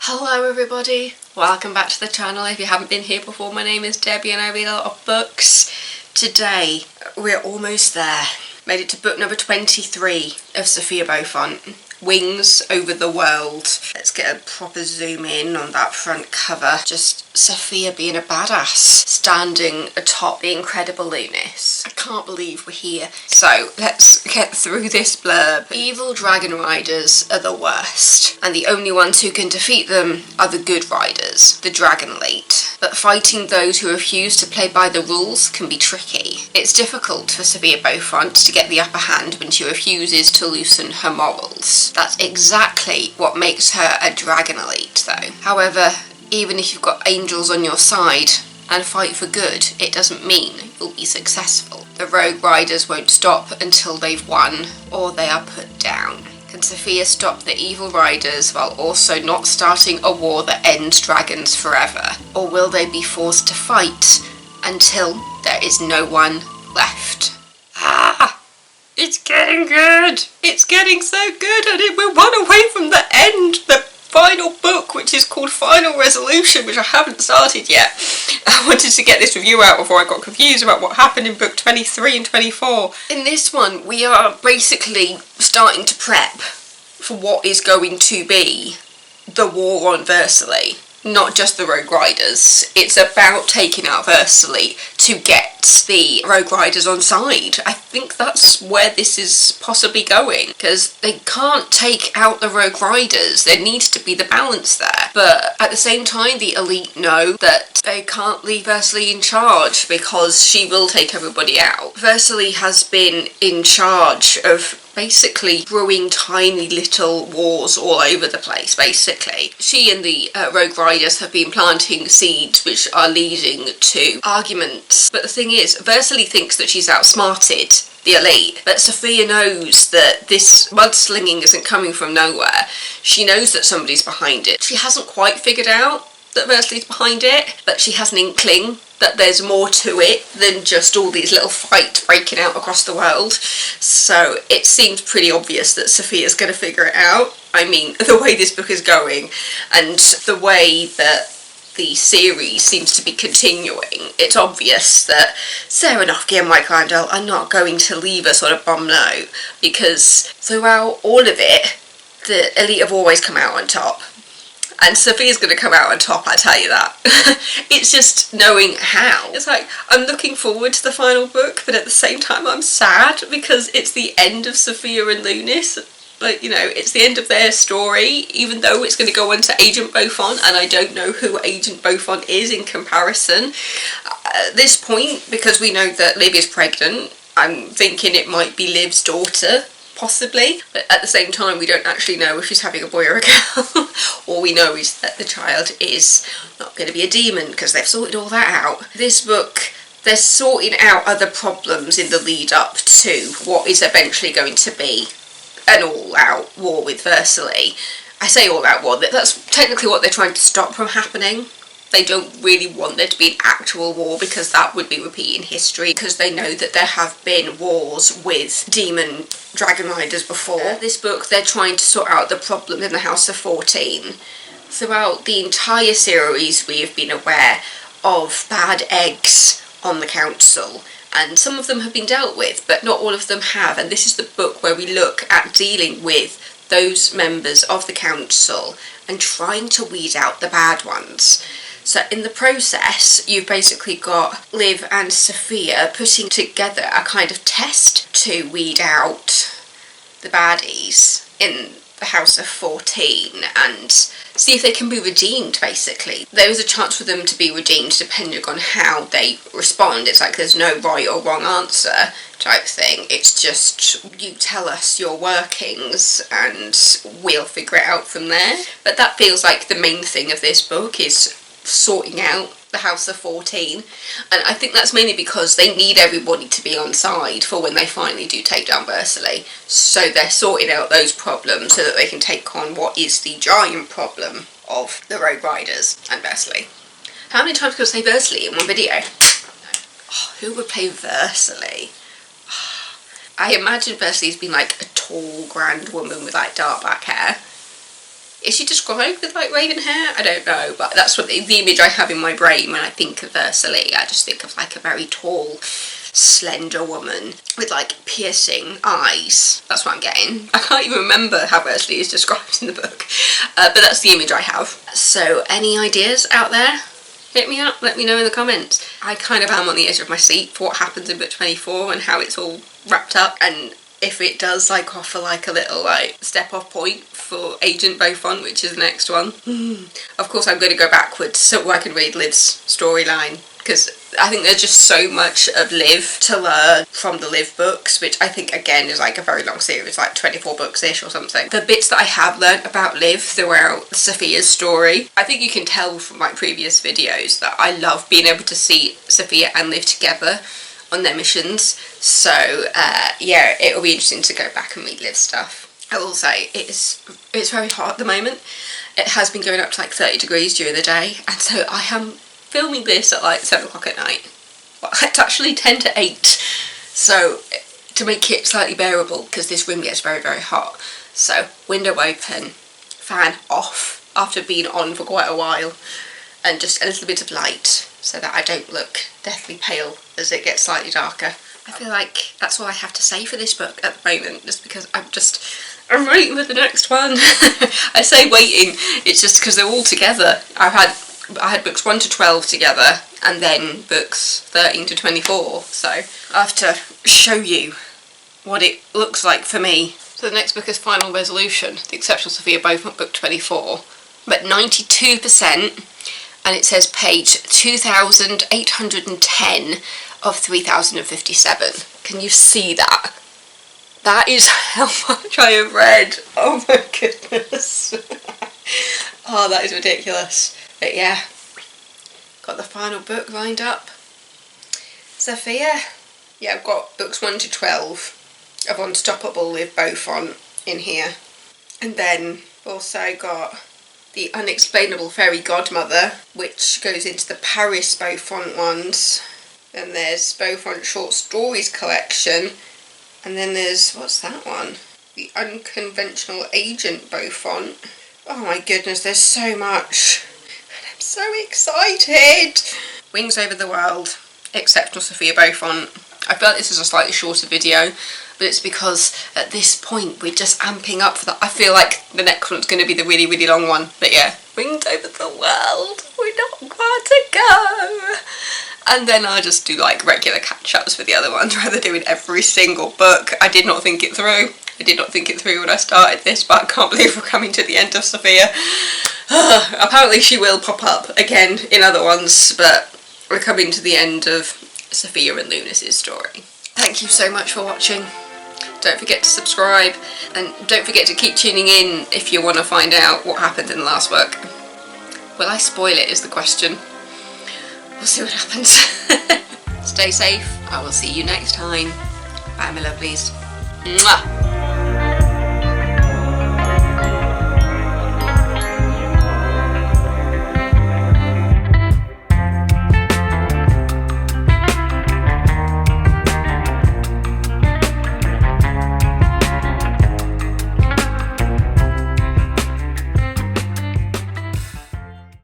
Hello everybody, welcome back to the channel. If you haven't been here before, my name is Debbie and I read a lot of books. Today we're almost there. Made it to book number 23 of Sophia Beaufont, Wings Over the World. Let's get a proper zoom in on that front cover. Just Sophia being a badass, standing atop the incredible Lunis. I can't believe we're here. So let's get through this blurb. Evil dragon riders are the worst, and the only ones who can defeat them are the good riders, the dragon elite. But fighting those who refuse to play by the rules can be tricky. It's difficult for Sophia Beaufont to get the upper hand when she refuses to loosen her morals. That's exactly what makes her a dragon elite, though. However, even if you've got angels on your side and fight for good, it doesn't mean you'll be successful. The rogue riders won't stop until they've won, or they are put down. Can Sophia stop the evil riders while also not starting a war that ends dragons forever? Or will they be forced to fight until there is no one left? It's getting good! It's getting so good, and we're one away from the end, the final book, which is called Final Resolution, which I haven't started yet. I wanted to get this review out before I got confused about what happened in book 23 and 24. In this one, we are basically starting to prep for what is going to be the war on Versailles. Not just the Rogue Riders. It's about taking out Versailles to get the Rogue Riders on side. I think that's where this is possibly going, because they can't take out the Rogue Riders. There needs to be the balance there. But at the same time, the elite know that they can't leave Versailles in charge because she will take everybody out. Versailles has been in charge of basically brewing tiny little wars all over the place, basically. She and the Rogue Riders have been planting seeds which are leading to arguments. But the thing is, Versailles thinks that she's outsmarted the elite, but Sophia knows that this mudslinging isn't coming from nowhere. She knows that somebody's behind it. She hasn't quite figured out that Versailles behind it, but she has an inkling that there's more to it than just all these little fights breaking out across the world. So it seems pretty obvious that Sophia's going to figure it out. I mean, the way this book is going and the way that the series seems to be continuing, it's obvious that Sarah Noffke and Michael Anderle are not going to leave us on a bum note, because throughout all of it, the elite have always come out on top. And Sophia's going to come out on top, I tell you that. It's just knowing how. It's like, I'm looking forward to the final book, but at the same time I'm sad because it's the end of Sophia and Lunis. Like, you know, it's the end of their story, even though it's going to go on to Agent Beaufont, and I don't know who Agent Beaufont is in comparison. At this point, because we know that Liv is pregnant, I'm thinking it might be Liv's daughter, possibly, but at the same time we don't actually know if she's having a boy or a girl. All we know is that the child is not going to be a demon, because they've sorted all that out. This book, they're sorting out other problems in the lead up to what is eventually going to be an all-out war with Versailles. I say all-out war, that's technically what they're trying to stop from happening. They don't really want there to be an actual war, because that would be repeating history, because they know that there have been wars with demon dragon riders before. This book, they're trying to sort out the problem in the House of 14. Throughout the entire series, we have been aware of bad eggs on the council, and some of them have been dealt with, but not all of them have, and this is the book where we look at dealing with those members of the council and trying to weed out the bad ones. So in the process, you've basically got Liv and Sophia putting together a kind of test to weed out the baddies in the House of 14 and see if they can be redeemed, basically. There is a chance for them to be redeemed depending on how they respond. It's like there's no right or wrong answer type thing. It's just, you tell us your workings and we'll figure it out from there. But that feels like the main thing of this book is sorting out the House of 14, and I think that's mainly because they need everybody to be on side for when they finally do take down Versailles, so they're sorting out those problems so that they can take on what is the giant problem of the Rogue Riders and Versailles. How many times can I say Versailles in one video? Oh, who would play Versailles? I imagine Versailles being like a tall, grand woman with like dark black hair. Is she described with like raven hair? I don't know, but that's what the image I have in my brain when I think of Ursula. I just think of like a very tall, slender woman with like piercing eyes. That's what I'm getting. I can't even remember how Ursula is described in the book, but that's the image I have. So any ideas out there? Hit me up, let me know in the comments. I kind of am on the edge of my seat for what happens in book 24 and how it's all wrapped up, and if it does like offer like a little like step off point for Agent Beaufont, which is the next one. Of course I'm going to go backwards so I can read Liv's storyline, because I think there's just so much of Liv to learn from the Liv books, which I think again is like a very long series, like 24 books-ish or something. The bits that I have learnt about Liv throughout Sophia's story, I think you can tell from my previous videos that I love being able to see Sophia and Liv together on their missions. So yeah, it'll be interesting to go back and read Liv's stuff. I will say it's very hot at the moment. It has been going up to like 30 degrees during the day, and so I am filming this at like 7 o'clock at night. Well, it's actually 10 to 8, so to make it slightly bearable, because this room gets very, very hot. So window open, fan off after being on for quite a while, and just a little bit of light so that I don't look deathly pale as it gets slightly darker. I feel like that's all I have to say for this book at the moment, just because I'm waiting for the next one. I say waiting, it's just because they're all together. I had books 1 to 12 together, and then books 13 to 24, so I have to show you what it looks like for me. So the next book is Final Resolution, The Exceptional Sophia Beaufont, book 24, but 92%, and it says page 2810 of 3057. Can you see that? That is how much I have read. Oh my goodness. Oh, that is ridiculous. But yeah, got the final book lined up. Sophia. Yeah, I've got books 1 to 12 of Unstoppable Liv Beaufont in here. And then also got The Unexplainable Fairy Godmother, which goes into the Paris Beaufont ones. Then there's Beaufont Short Stories collection. And then there's, what's that one? The Unconventional Agent Beaufont. Oh my goodness, there's so much. I'm so excited! Wings Over the World, Exceptional Sophia Beaufont. I feel like this is a slightly shorter video, but it's because at this point we're just amping up for that. I feel like the next one's going to be the really, really long one. But yeah, Wings Over the World, we're not far to go. And then I'll just do like regular catch-ups for the other ones rather than doing every single book. I did not think it through. I did not think it through when I started this, but I can't believe we're coming to the end of Sophia. Apparently she will pop up again in other ones, but we're coming to the end of Sophia and Luna's story. Thank you so much for watching. Don't forget to subscribe, and don't forget to keep tuning in if you want to find out what happened in the last book. Will I spoil it is the question. We'll see what happens. Stay safe. I will see you next time. Bye, my lovelies. Mwah!